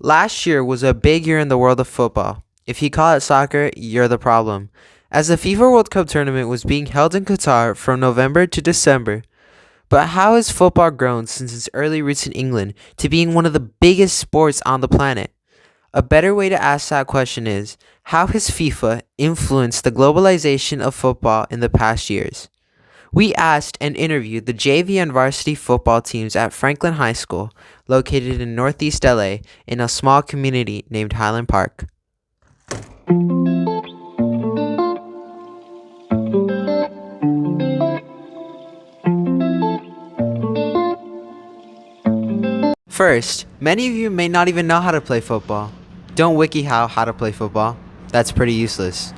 Last year was a big year in the world of football. If you call it soccer, you're the problem. As the FIFA World Cup tournament was being held in Qatar from November to December. But how has football grown since its early roots in England to being one of the biggest sports on the planet? A better way to ask that question is, how has FIFA influenced the globalization of football in the past years? We asked and interviewed the JV and varsity football teams at Franklin High School, located in Northeast LA, in a small community named Highland Park. First, many of you may not even know how to play football. Don't WikiHow how to play football. That's pretty useless.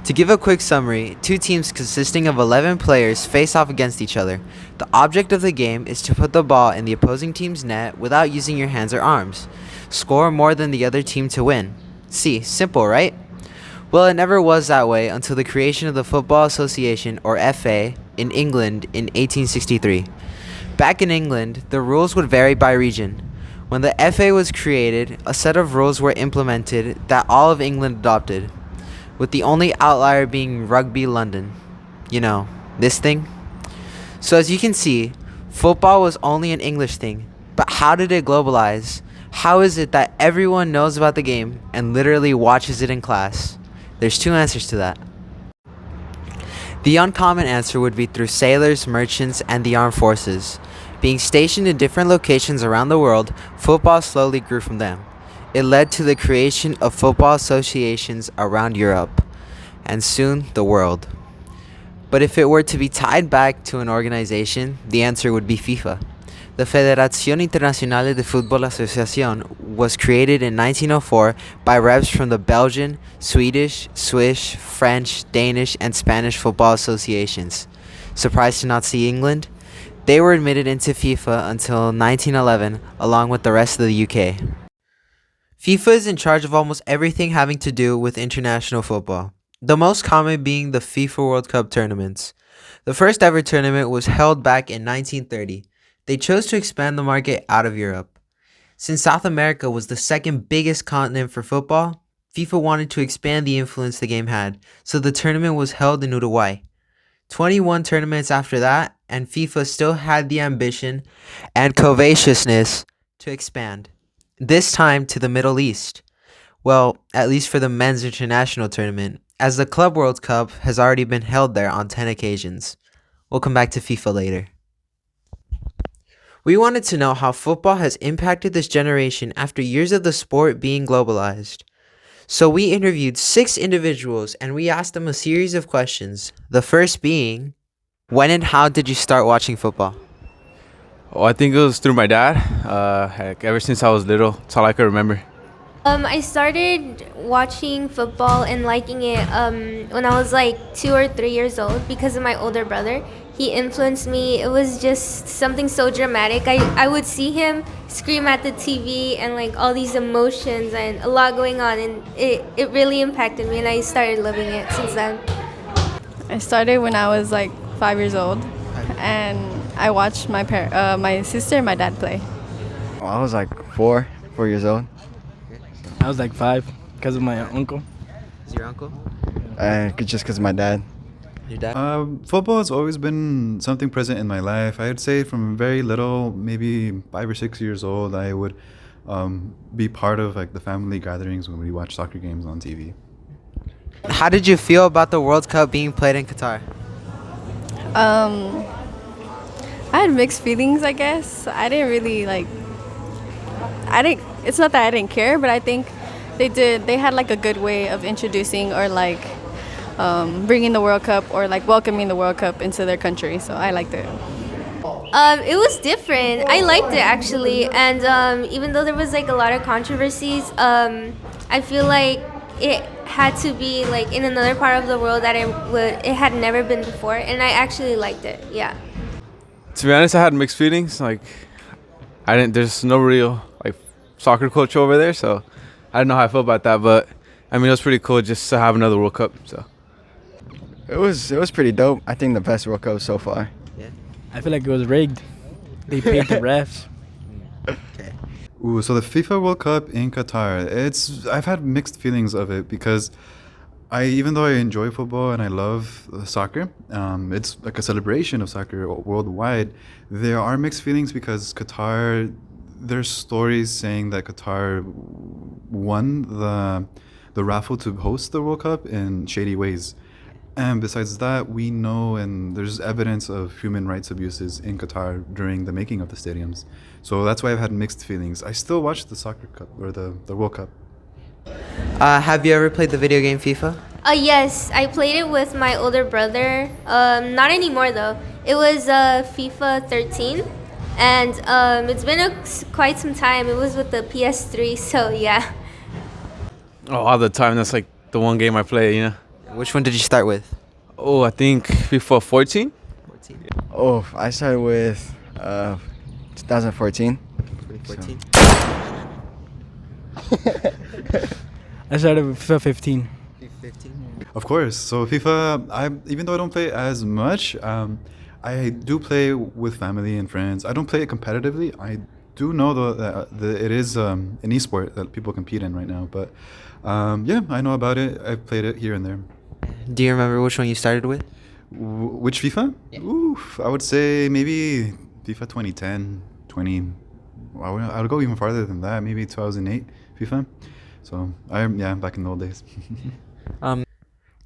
To give a quick summary, two teams consisting of 11 players face off against each other. The object of the game is to put the ball in the opposing team's net without using your hands or arms. Score more than the other team to win. See, simple, right? Well, it never was that way until the creation of the Football Association, or FA, in England in 1863. Back in England, the rules would vary by region. When the FA was created, a set of rules were implemented that all of England adopted, with the only outlier being Rugby London. You know, this thing? So as you can see, football was only an English thing, but how did it globalize? How is it that everyone knows about the game and literally watches it in class? There's two answers to that. The uncommon answer would be through sailors, merchants, and the armed forces. Being stationed in different locations around the world, football slowly grew from them. It led to the creation of football associations around Europe, and soon the world. But if it were to be tied back to an organization, the answer would be FIFA. The Federación Internacional de Fútbol Asociación was created in 1904 by reps from the Belgian, Swedish, Swiss, French, Danish, and Spanish football associations. Surprised to not see England? They were admitted into FIFA until 1911, along with the rest of the UK. FIFA is in charge of almost everything having to do with international football, the most common being the FIFA World Cup tournaments. The first ever tournament was held back in 1930. They chose to expand the market out of Europe. Since South America was the second biggest continent for football, FIFA wanted to expand the influence the game had, so the tournament was held in Uruguay. 21 tournaments after that, and FIFA still had the ambition and covetousness to expand, this time to the Middle East. Well, at least for the men's international tournament, as the Club World Cup has already been held there on 10 occasions. We'll come back to FIFA later. We wanted to know how football has impacted this generation after years of the sport being globalized. So we interviewed 6 individuals and we asked them a series of questions. The first being, when and how did you start watching football? Oh, I think it was through my dad. Ever since I was little, that's all I could remember. I started watching football and liking it when I was like 2 or 3 years old because of my older brother. He influenced me. It was just something so dramatic. I would see him scream at the TV and like all these emotions and a lot going on, and it really impacted me and I started loving it since then. I started when I was like 5 years old, and I watched my sister and my dad play. Well, I was like 4 years old. I was like 5 because of my uncle. Is your uncle? Just because of my dad. Your dad? Football has always been something present in my life. I would say from very little, maybe 5 or 6 years old, I would be part of like the family gatherings when we watch soccer games on TV. How did you feel about the World Cup being played in Qatar? I had mixed feelings, I guess. I didn't really it's not that I didn't care, but I think they had like a good way of introducing or like bringing the World Cup or like welcoming the World Cup into their country, so I liked it. It was different. I liked it actually, and even though there was like a lot of controversies, I feel like it had to be like in another part of the world that it had never been before, and I actually liked it. Yeah. To be honest, I had mixed feelings. Like, there's no real like soccer culture over there, so I didn't know how I felt about that. But I mean, it was pretty cool just to have another World Cup. So It was pretty dope. I think the best World Cup so far. I feel like it was rigged. They paid the refs. Okay. Ooh, so the FIFA World Cup in Qatar, I've had mixed feelings of it because even though I enjoy football and I love soccer, it's like a celebration of soccer worldwide. There are mixed feelings because Qatar, there's stories saying that Qatar won the raffle to host the World Cup in shady ways. And besides that, we know and there's evidence of human rights abuses in Qatar during the making of the stadiums. So that's why I've had mixed feelings. I still watch the soccer cup or the World Cup. Have you ever played the video game FIFA? Yes, I played it with my older brother. Not anymore though. It was FIFA 13, and it's been quite some time. It was with the PS3, so yeah. Oh, all the time. That's like the one game I play, you know. Which one did you start with? Oh, I think FIFA 14. 14. Oh, I started with 2014. 2014. I started with FIFA 15. 15. Of course. So FIFA, even though I don't play it as much, I do play with family and friends. I don't play it competitively. I do know though that it is an esport that people compete in right now. But yeah, I know about it. I've played it here and there. Do you remember which one you started with? Which FIFA? Yeah. Oof, I would say maybe FIFA 2010, 20. I would go even farther than that. Maybe 2008 FIFA. So yeah, back in the old days.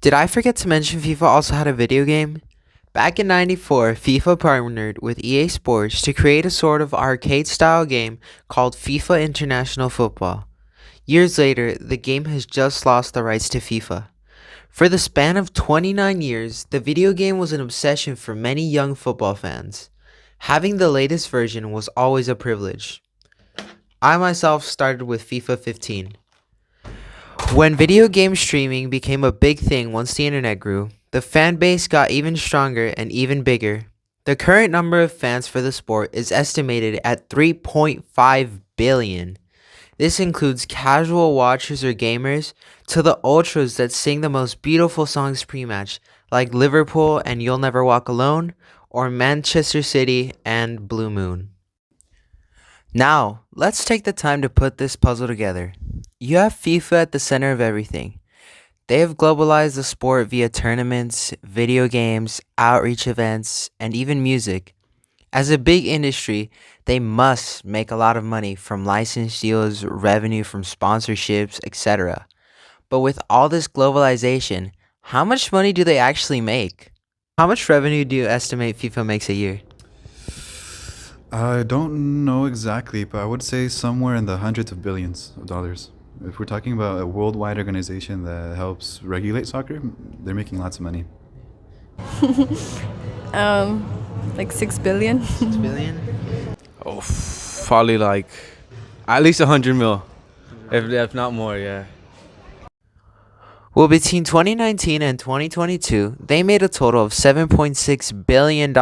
Did I forget to mention FIFA also had a video game? Back in '94, FIFA partnered with EA Sports to create a sort of arcade-style game called FIFA International Football. Years later, the game has just lost the rights to FIFA. For the span of 29 years, the video game was an obsession for many young football fans. Having the latest version was always a privilege. I myself started with FIFA 15. When video game streaming became a big thing once the internet grew, the fan base got even stronger and even bigger. The current number of fans for the sport is estimated at 3.5 billion. This includes casual watchers or gamers to the ultras that sing the most beautiful songs pre-match, like Liverpool and You'll Never Walk Alone, or Manchester City and Blue Moon. Now, let's take the time to put this puzzle together. You have FIFA at the center of everything. They have globalized the sport via tournaments, video games, outreach events, and even music. As a big industry, they must make a lot of money from license deals, revenue from sponsorships, etc. But with all this globalization, how much money do they actually make? How much revenue do you estimate FIFA makes a year? I don't know exactly, but I would say somewhere in the hundreds of billions of dollars. If we're talking about a worldwide organization that helps regulate soccer, they're making lots of money. Like 6 billion. 6 billion? Oh, probably like at least 100 mil, if not more. Yeah. Well, between 2019 and 2022, they made a total of $7.6 billion,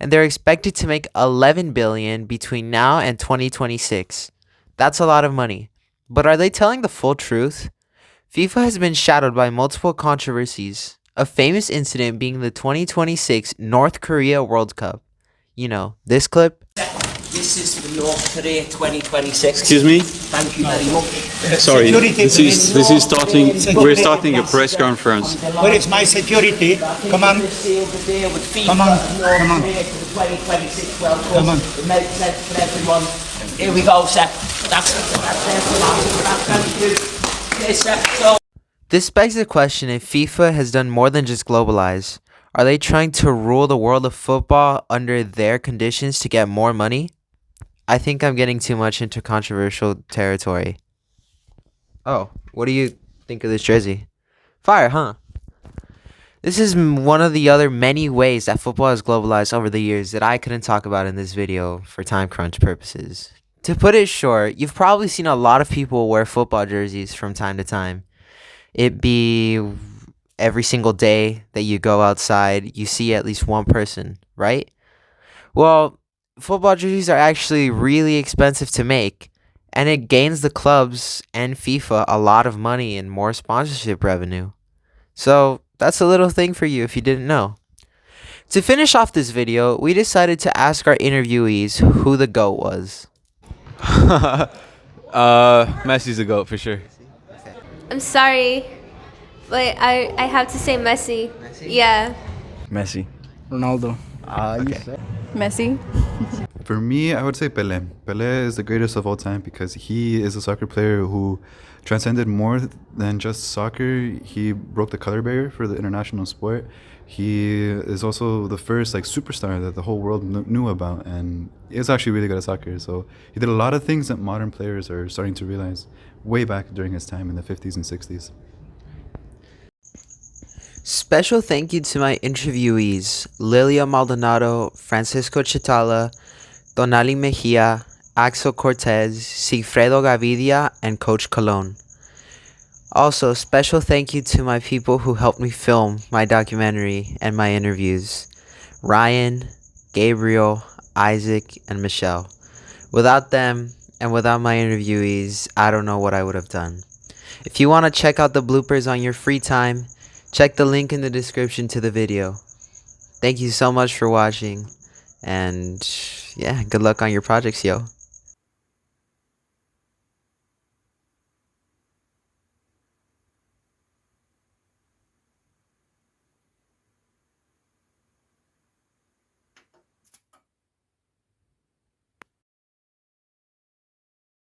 and they're expected to make $11 billion between now and 2026. That's a lot of money. But are they telling the full truth? FIFA has been shadowed by multiple controversies, a famous incident being the 2026 North Korea World Cup. You know, this clip. This is for North Korea 2026. Excuse me? Thank you very much. Sorry, this is starting. We're starting a press conference. Where is my security? Come on. Come on. Come on. 2026 World Cup. Come on. It makes sense for everyone. Here we go, sir. That's thank you. Yes, sir. So This begs the question if FIFA has done more than just globalize. Are they trying to rule the world of football under their conditions to get more money? I think I'm getting too much into controversial territory. Oh, what do you think of this jersey? Fire, huh? This is one of the other many ways that football has globalized over the years that I couldn't talk about in this video for time crunch purposes. To put it short, you've probably seen a lot of people wear football jerseys from time to time. It be every single day that you go outside, you see at least one person, right? Well, football jerseys are actually really expensive to make, and it gains the clubs and FIFA a lot of money and more sponsorship revenue. So that's a little thing for you if you didn't know. To finish off this video, we decided to ask our interviewees who the GOAT was. Messi's the GOAT for sure. I'm sorry, but I have to say Messi. Yeah. Messi. Ronaldo. Messi. For me, I would say Pelé. Pelé is the greatest of all time because he is a soccer player who transcended more than just soccer. He broke the color barrier for the international sport. He is also the first superstar that the whole world knew about, and is actually really good at soccer. So he did a lot of things that modern players are starting to realize way back during his time in the 50s and 60s. Special thank you to my interviewees, Lilia Maldonado, Francisco Chitala, Donali Mejia, Axel Cortez, Sigfredo Gavidia, and Coach Colon. Also, special thank you to my people who helped me film my documentary and my interviews, Ryan, Gabriel, Isaac, and Michelle. Without them and without my interviewees, I don't know what I would have done. If you want to check out the bloopers on your free time, check the link in the description to the video. Thank you so much for watching, and yeah, good luck on your projects, yo.